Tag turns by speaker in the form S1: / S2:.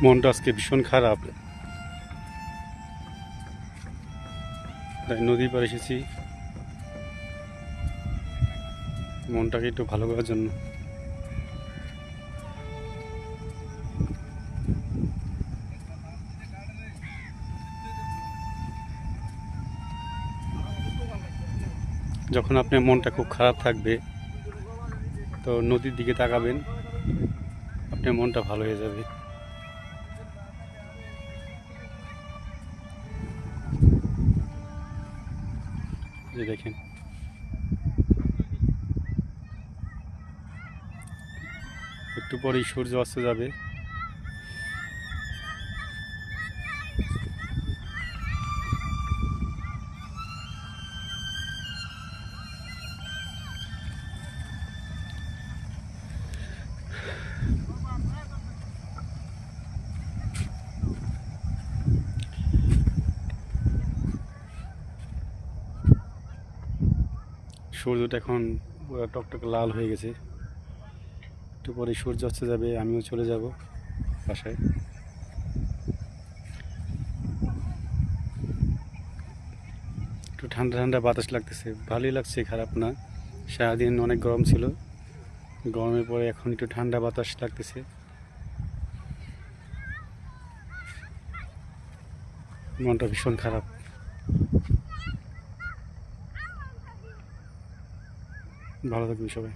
S1: মনটা আজকে ভীষণ খারাপ। তাই নদীর পাড়ে এসেছি মনটাকে একটু ভালো করার জন্য। যখন আপনার মনটা খুব খারাপ থাকবে তো নদীর দিকে তাকাবেন, আপনার মনটা ভালো হয়ে যাবে। যে দেখেন একটু পরেই সূর্য অস্ত যাবে। সূর্যটা এখন পুরো টকটকে লাল হয়ে গেছে। একটু পরে সূর্য অস্ত যাবে, আমিও চলে যাব বাসায়। একটু ঠান্ডা ঠান্ডা বাতাস লাগতেছে, ভালোই লাগছে, খারাপ না। সারাদিন অনেক গরম ছিল, গরমের পরে এখন একটু ঠান্ডা বাতাস লাগতেছে। মনটা ভীষণ খারাপ। ভালো থাকবেন সবাই।